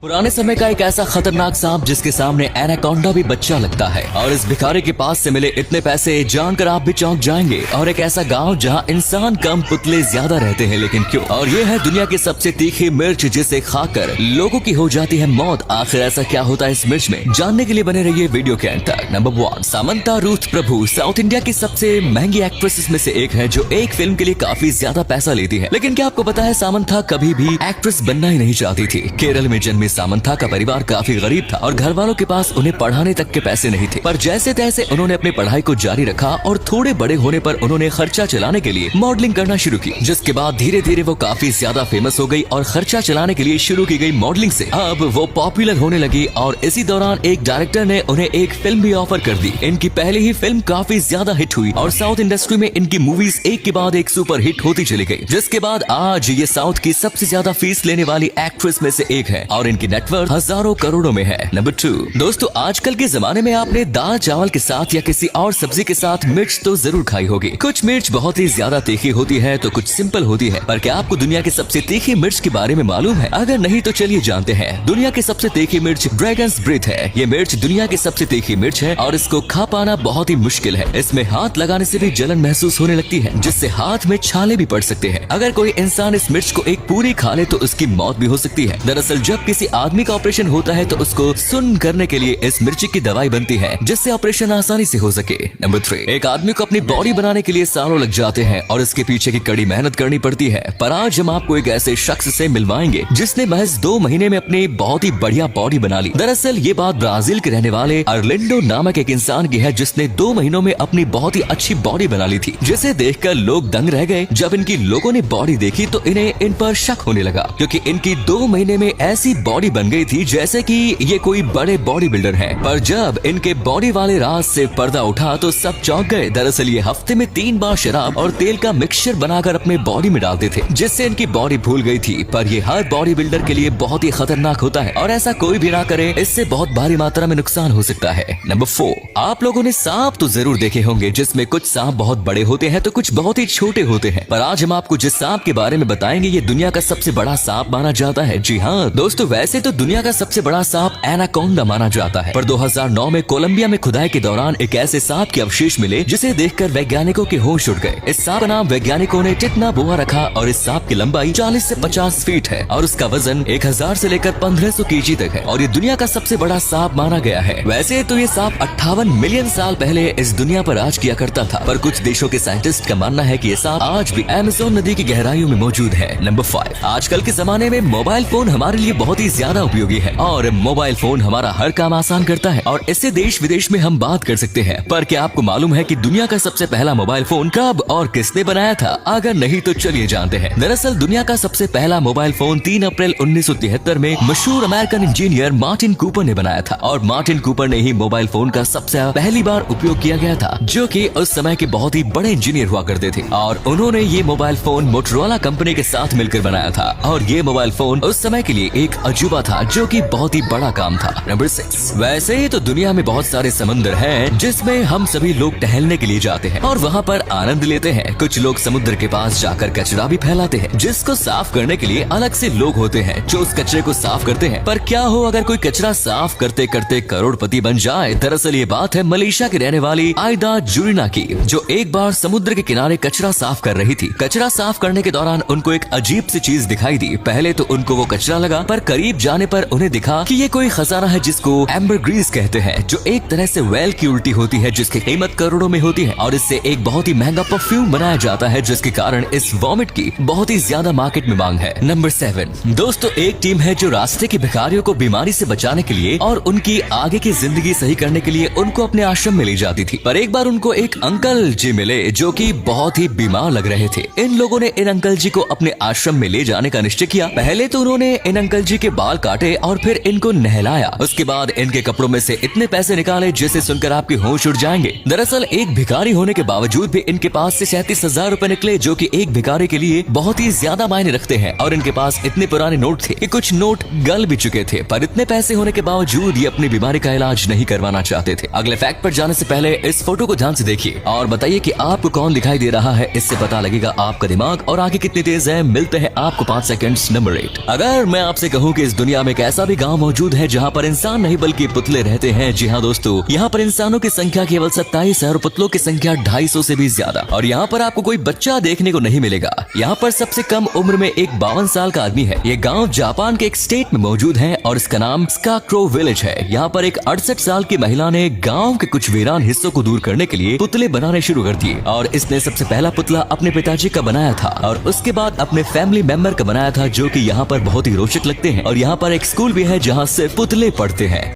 पुराने समय का एक ऐसा खतरनाक सांप जिसके सामने एनाकोंडा भी बच्चा लगता है। और इस भिखारी के पास से मिले इतने पैसे जानकर आप भी चौंक जाएंगे। और एक ऐसा गांव जहां इंसान कम पुतले ज्यादा रहते हैं, लेकिन क्यों? और ये है दुनिया की सबसे तीखी मिर्च जिसे खाकर लोगों की हो जाती है मौत। आखिर ऐसा क्या होता है इस मिर्च में? जानने के लिए बने रहिए वीडियो के अंत तक। नंबर 1, सामंता रूथ प्रभु साउथ इंडिया की सबसे महंगी एक्ट्रेसेस में से एक है, जो एक फिल्म के लिए काफी ज्यादा पैसा लेती है। लेकिन क्या आपको पता है, सामंता कभी भी एक्ट्रेस बनना ही नहीं चाहती थी। केरल में जन्मी सामंता का परिवार काफी गरीब था और घर वालों के पास उन्हें पढ़ाने तक के पैसे नहीं थे। पर जैसे तैसे उन्होंने अपनी पढ़ाई को जारी रखा और थोड़े बड़े होने पर उन्होंने खर्चा चलाने के लिए मॉडलिंग करना शुरू की, जिसके बाद धीरे धीरे वो काफी ज्यादा फेमस हो गई और खर्चा चलाने के लिए शुरू की गई मॉडलिंग से अब वो पॉपुलर होने लगी। और इसी दौरान एक डायरेक्टर ने उन्हें एक फिल्म भी ऑफर कर दी। इनकी पहली ही फिल्म काफी ज्यादा हिट हुई और साउथ इंडस्ट्री में इनकी मूवीज एक के बाद एक सुपर हिट होती चली गई, जिसके बाद आज ये साउथ की सबसे ज्यादा फीस लेने वाली एक्ट्रेस में से एक है और इनकी नेटवर्क हजारों करोड़ों में है। नंबर 2, दोस्तों आजकल के जमाने में आपने दाल चावल के साथ या किसी और सब्जी के साथ मिर्च तो जरूर खाई होगी। कुछ मिर्च बहुत ही ज्यादा तीखी होती है तो कुछ सिंपल होती है। पर क्या आपको दुनिया की सबसे तीखी मिर्च के बारे में मालूम है? अगर नहीं तो चलिए जानते हैं। दुनिया की सबसे तीखी मिर्च ड्रैगन्स ब्रेथ है। ये मिर्च दुनिया की सबसे तीखी मिर्च है और इसको खा पाना बहुत ही मुश्किल है। इसमें हाथ लगाने से भी जलन महसूस होने लगती है, जिससे हाथ में छाले भी पड़ सकते हैं। अगर कोई इंसान इस मिर्च को एक पूरी खा ले तो उसकी मौत भी हो सकती है। दरअसल जब किसी आदमी का ऑपरेशन होता है तो उसको सुन्न करने के लिए इस मिर्ची की दवाई बनती है, जिससे ऑपरेशन आसानी से हो सके। नंबर 3, एक आदमी को अपनी बॉडी बनाने के लिए सालों लग जाते हैं और इसके पीछे की कड़ी मेहनत करनी पड़ती है। पर आज हम आपको एक ऐसे शख्स से मिलवाएंगे जिसने महज 2 महीने में अपनी बहुत ही बढ़िया बॉडी बना ली। दरअसल ये बात ब्राजील के रहने वाले अर्लिंडो नामक एक इंसान की है, जिसने 2 महीनों में अपनी बहुत ही अच्छी बॉडी बना ली थी, जिसे देखकर लोग दंग रह गए। जब इनकी लोगों ने बॉडी देखी तो इन्हें इन पर शक होने लगा, क्योंकि इनकी 2 महीने में ऐसी बॉडी बन गई थी जैसे कि ये कोई बड़े बॉडी बिल्डर हैं। पर जब इनके बॉडी वाले राज से पर्दा उठा तो सब चौंक गए। दरअसल ये हफ्ते में 3 बार शराब और तेल का मिक्सचर बनाकर अपने बॉडी में डालते थे, जिससे इनकी बॉडी भूल गई थी। पर ये हर बॉडी बिल्डर के लिए बहुत ही खतरनाक होता है और ऐसा कोई भी ना करे, इससे बहुत भारी मात्रा में नुकसान हो सकता है। नंबर 4, आप लोगों ने सांप तो जरूर देखे होंगे, जिसमें कुछ सांप बहुत बड़े होते हैं तो कुछ बहुत ही छोटे होते हैं। पर आज हम आपको जिस सांप के बारे में बताएंगे ये दुनिया का सबसे बड़ा सांप माना जाता है। जी हाँ दोस्तों, वैसे तो दुनिया का सबसे बड़ा सांप एनाकोंडा माना जाता है, पर 2009 में कोलंबिया में खुदाई के दौरान एक ऐसे सांप के अवशेष मिले जिसे देखकर वैज्ञानिकों के होश उड़ गए। इस सांप का नाम वैज्ञानिकों ने टिटना बोआ रखा और इस सांप की लंबाई 40 से 50 फीट है और उसका वजन 1000 से लेकर 1500 केजी तक है और ये दुनिया का सबसे बड़ा सांप माना गया है। वैसे तो ये सांप 58 मिलियन साल पहले इस दुनिया पर राज किया करता था, पर कुछ देशों के साइंटिस्ट का मानना है कि ये सांप आज भी अमेज़न नदी की गहराइयों में मौजूद है। नंबर 5, आजकल के जमाने में मोबाइल फोन हमारे लिए बहुत ही ज्यादा उपयोगी है और मोबाइल फोन हमारा हर काम आसान करता है और इससे देश विदेश में हम बात कर सकते हैं। पर क्या आपको मालूम है कि दुनिया का सबसे पहला मोबाइल फोन कब और किसने बनाया था? अगर नहीं तो चलिए जानते हैं। दरअसल दुनिया का सबसे पहला मोबाइल फोन 3 अप्रैल 1973 में मशहूर अमेरिकन इंजीनियर मार्टिन कूपर ने बनाया था और मार्टिन कूपर ने ही मोबाइल फोन का सबसे पहली बार उपयोग किया गया था, जो कि उस समय के बहुत ही बड़े इंजीनियर हुआ करते थे और उन्होंने ये मोबाइल फोन मोटरोला कंपनी के साथ मिलकर बनाया था और ये मोबाइल फोन उस समय के लिए एक अजूबा था, जो कि बहुत ही बड़ा काम था। नंबर 6, वैसे ही तो दुनिया में बहुत सारे समुद्र हैं जिसमें हम सभी लोग टहलने के लिए जाते हैं और वहाँ पर आनंद लेते हैं। कुछ लोग समुद्र के पास जाकर कचरा भी फैलाते हैं, जिसको साफ करने के लिए अलग से लोग होते हैं जो उस कचरे को साफ करते हैं। पर क्या हो अगर कोई कचरा साफ करते करते करोड़पति बन जाए? दरअसल ये बात है मलेशिया की रहने वाली आयदा जुरिना की, जो एक बार समुद्र के किनारे कचरा साफ कर रही थी। कचरा साफ करने के दौरान उनको एक अजीब सी चीज दिखाई दी। पहले तो उनको वो कचरा लगा, पर करीब जाने पर उन्हें दिखा कि ये कोई खजाना है जिसको एम्बरग्रीस कहते हैं, जो एक तरह से वेल की उल्टी होती है, जिसकी कीमत करोड़ों में होती है और इससे एक बहुत ही महंगा परफ्यूम बनाया जाता है, जिसके कारण इस वॉमिट की बहुत ही ज्यादा मार्केट में मांग है। नंबर 7, दोस्तों एक टीम है जो रास्ते के भिखारियों को बीमारी से बचाने के लिए और उनकी आगे की जिंदगी सही करने के लिए उनको अपने आश्रम में ले जाती थी। पर एक बार उनको एक अंकल जी मिले जो कि बहुत ही बीमार लग रहे थे। इन लोगों ने इन अंकल जी को अपने आश्रम में ले जाने का निश्चय किया। पहले तो उन्होंने इन अंकल जी के बाल काटे और फिर इनको नहलाया। उसके बाद इनके कपड़ों में से इतने पैसे निकाले जिसे सुनकर आपके होश उड़ जाएंगे। दरअसल एक भिखारी होने के बावजूद भी इनके पास से 37,000 रुपए निकले, जो कि एक भिखारी के लिए बहुत ही ज्यादा मायने रखते हैं। और इनके पास इतने पुराने नोट थे कि कुछ नोट गल भी चुके थे, पर इतने पैसे होने के बावजूद ये अपनी बीमारी का इलाज नहीं करवाना चाहते थे। अगले फैक्ट पर जाने से पहले इस फोटो को ध्यान से देखिए और बताइए कि आपको कौन दिखाई दे रहा है। इससे पता लगेगा आपका दिमाग और आगे कितनी तेज है। मिलते हैं आपको 5 सेकंड्स। नंबर 8, अगर मैं आपसे कहूँ कि इस दुनिया में एक ऐसा भी गांव मौजूद है जहां पर इंसान नहीं बल्कि पुतले रहते हैं। जी हाँ दोस्तों, यहाँ पर इंसानों की संख्या केवल 27 है और पुतलों की संख्या 250 से भी ज्यादा। और यहाँ पर आपको कोई बच्चा देखने को नहीं मिलेगा। यहाँ पर सबसे कम उम्र में एक 52 साल का आदमी है। ये गाँव जापान के एक स्टेट में मौजूद है और इसका नाम स्कार्क्रो विलेज है। यहाँ पर एक 68 साल की महिला ने गाँव के कुछ वीरान हिस्सों को दूर करने के लिए पुतले बनाने शुरू कर दिए और इसने सबसे पहला पुतला अपने पिताजी का बनाया था और उसके बाद अपने फैमिली मेंबर का बनाया था, जो कि यहाँ पर बहुत ही रोचक लगते हैं। और यहाँ पर एक स्कूल भी है जहाँ से पुतले पढ़ते हैं।